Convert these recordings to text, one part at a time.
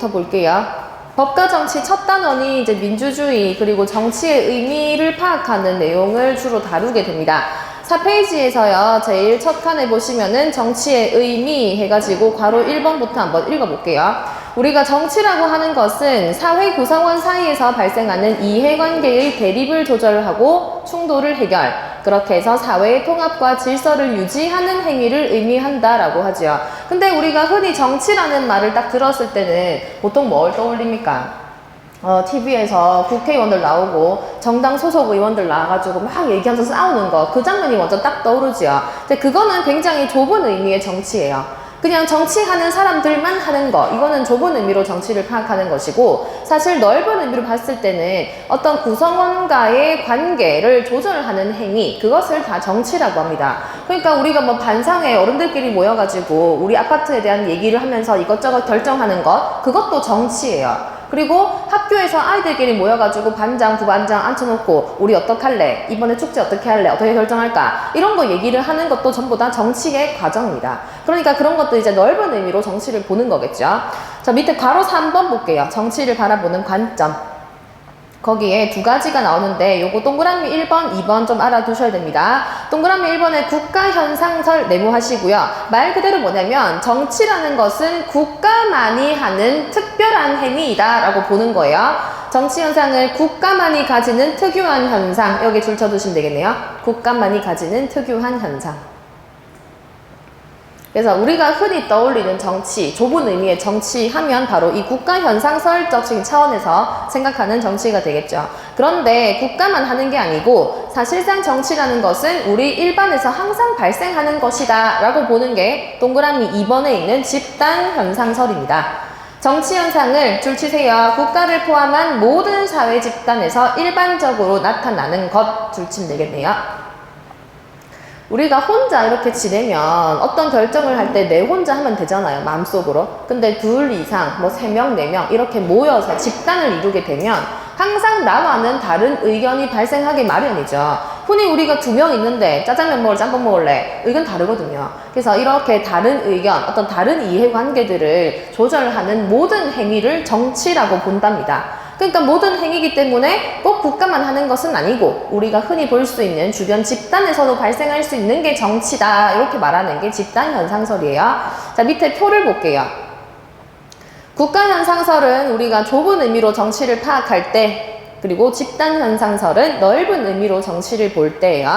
얘기부터 볼게요. 법과 정치 첫 단원이 이제 민주주의 그리고 정치의 의미를 파악하는 내용을 주로 다루게 됩니다. 4페이지에서요. 제일 첫 칸에 보시면은 정치의 의미 해가지고 괄호 1번부터 한번 읽어볼게요. 우리가 정치라고 하는 것은 사회 구성원 사이에서 발생하는 이해관계의 대립을 조절하고 충돌을 해결, 그렇게 해서 사회의 통합과 질서를 유지하는 행위를 의미한다라고 하죠. 근데 우리가 흔히 정치라는 말을 딱 들었을 때는 보통 뭘 떠올립니까? TV에서 국회의원들 나오고 정당 소속 의원들 나와가지고 막 얘기하면서 싸우는 거, 그 장면이 먼저 딱 떠오르지요. 근데 그거는 굉장히 좁은 의미의 정치예요. 그냥 정치하는 사람들만 하는 거, 이거는 좁은 의미로 정치를 파악하는 것이고, 사실 넓은 의미로 봤을 때는 어떤 구성원과의 관계를 조절하는 행위, 그것을 다 정치라고 합니다. 그러니까 우리가 뭐 반상회 어른들끼리 모여가지고 우리 아파트에 대한 얘기를 하면서 이것저것 결정하는 것, 그것도 정치예요. 그리고 학교에서 아이들끼리 모여가지고 반장, 부반장 앉혀놓고 우리 어떡할래? 이번에 축제 어떻게 할래? 어떻게 결정할까? 이런 거 얘기를 하는 것도 전부 다 정치의 과정입니다. 그러니까 그런 것도 이제 넓은 의미로 정치를 보는 거겠죠. 자, 밑에 괄호 3번 볼게요. 정치를 바라보는 관점. 거기에 두 가지가 나오는데 요거 동그라미 1번, 2번 좀 알아두셔야 됩니다. 동그라미 1번에 국가현상설 메모하시고요. 말 그대로 뭐냐면 정치라는 것은 국가만이 하는 특별한 행위이다 라고 보는 거예요. 정치 현상을 국가만이 가지는 특유한 현상, 여기 줄 쳐두시면 되겠네요. 국가만이 가지는 특유한 현상. 그래서 우리가 흔히 떠올리는 정치, 좁은 의미의 정치 하면 바로 이 국가현상설적인 차원에서 생각하는 정치가 되겠죠. 그런데 국가만 하는 게 아니고 사실상 정치라는 것은 우리 일반에서 항상 발생하는 것이다 라고 보는 게 동그라미 2번에 있는 집단현상설입니다. 정치 현상을 줄치세요. 국가를 포함한 모든 사회 집단에서 일반적으로 나타나는 것 줄치면 되겠네요. 우리가 혼자 이렇게 지내면 어떤 결정을 할 때 내 혼자 하면 되잖아요. 마음속으로. 근데 둘 이상, 뭐 3명, 4명 이렇게 모여서 집단을 이루게 되면 항상 나와는 다른 의견이 발생하기 마련이죠. 흔히 우리가 2명 있는데 짜장면 먹을래, 짬뽕 먹을래 의견 다르거든요. 그래서 이렇게 다른 의견, 어떤 다른 이해관계들을 조절하는 모든 행위를 정치라고 본답니다. 그러니까 모든 행위이기 때문에 꼭 국가만 하는 것은 아니고 우리가 흔히 볼 수 있는 주변 집단에서도 발생할 수 있는 게 정치다 이렇게 말하는 게 집단현상설이에요. 자, 밑에 표를 볼게요. 국가현상설은 우리가 좁은 의미로 정치를 파악할 때, 그리고 집단현상설은 넓은 의미로 정치를 볼 때예요.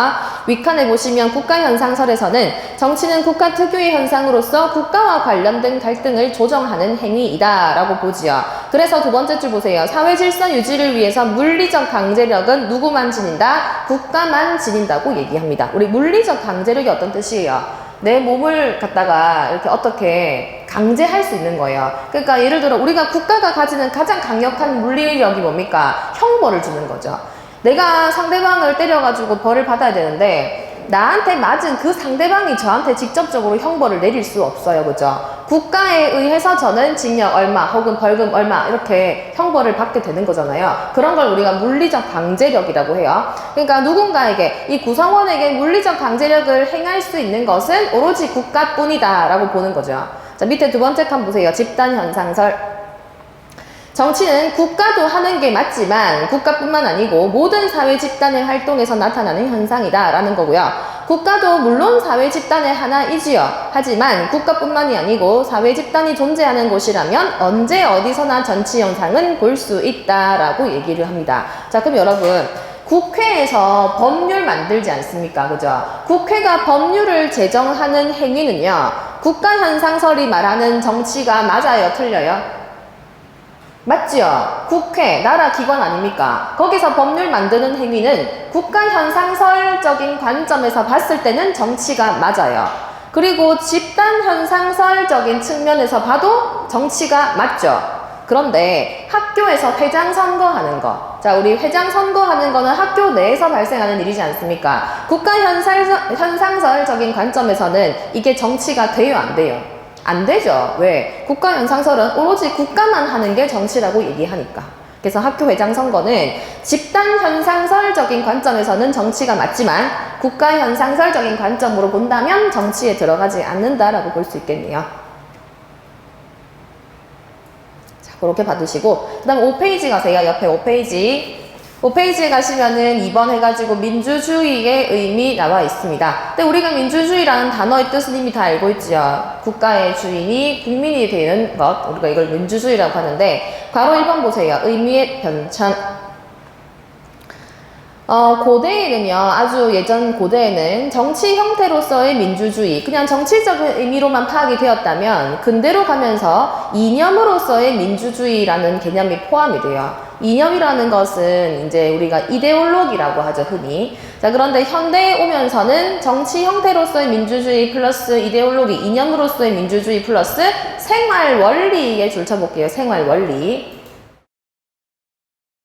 윗칸에 보시면 국가현상설에서는 정치는 국가 특유의 현상으로서 국가와 관련된 갈등을 조정하는 행위이다 라고 보지요. 그래서 두 번째 줄 보세요. 사회 질서 유지를 위해서 물리적 강제력은 누구만 지닌다? 국가만 지닌다고 얘기합니다. 우리 물리적 강제력이 어떤 뜻이에요? 내 몸을 갖다가 이렇게 어떻게 강제할 수 있는 거예요. 그러니까 예를 들어 우리가 국가가 가지는 가장 강력한 물리력이 뭡니까? 형벌을 주는 거죠. 내가 상대방을 때려가지고 벌을 받아야 되는데 나한테 맞은 그 상대방이 저한테 직접적으로 형벌을 내릴 수 없어요. 그죠? 국가에 의해서 저는 징역 얼마 혹은 벌금 얼마 이렇게 형벌을 받게 되는 거잖아요. 그런 걸 우리가 물리적 강제력이라고 해요. 그러니까 누군가에게, 이 구성원에게 물리적 강제력을 행할 수 있는 것은 오로지 국가뿐이다 라고 보는 거죠. 자, 밑에 두 번째 칸 보세요. 집단현상설. 정치는 국가도 하는 게 맞지만 국가뿐만 아니고 모든 사회 집단의 활동에서 나타나는 현상이다 라는 거고요. 국가도 물론 사회 집단의 하나이지요. 하지만 국가뿐만이 아니고 사회 집단이 존재하는 곳이라면 언제 어디서나 정치 현상은 볼 수 있다라고 얘기를 합니다. 자, 그럼 여러분 국회에서 법률 만들지 않습니까? 그죠? 국회가 법률을 제정하는 행위는요. 국가현상설이 말하는 정치가 맞아요? 틀려요? 맞지요? 국회, 나라 기관 아닙니까? 거기서 법률 만드는 행위는 국가현상설적인 관점에서 봤을 때는 정치가 맞아요. 그리고 집단현상설적인 측면에서 봐도 정치가 맞죠. 그런데 학교에서 회장 선거하는 거. 자, 우리 회장 선거하는 거는 학교 내에서 발생하는 일이지 않습니까? 국가현상설적인 관점에서는 이게 정치가 돼요, 안 돼요? 안 되죠. 왜? 국가현상설은 오로지 국가만 하는 게 정치라고 얘기하니까. 그래서 학교 회장 선거는 집단현상설적인 관점에서는 정치가 맞지만 국가현상설적인 관점으로 본다면 정치에 들어가지 않는다라고 볼 수 있겠네요. 자, 그렇게 받으시고, 그 다음 5페이지 가세요. 옆에 5페이지. 5페이지에 가시면은 2번 해가지고 민주주의의 의미 나와 있습니다. 근데 우리가 민주주의라는 단어의 뜻은 이미 다 알고 있지요. 국가의 주인이 국민이 되는 것. 우리가 이걸 민주주의라고 하는데, 괄호 1번 보세요. 의미의 변천. 고대에는요, 아주 예전 고대에는 정치 형태로서의 민주주의, 그냥 정치적인 의미로만 파악이 되었다면, 근대로 가면서 이념으로서의 민주주의라는 개념이 포함이 돼요. 이념이라는 것은 이제 우리가 이데올로기라고 하죠, 흔히. 자, 그런데 현대에 오면서는 정치 형태로서의 민주주의 플러스 이데올로기, 이념으로서의 민주주의 플러스 생활 원리에 줄쳐볼게요, 생활 원리.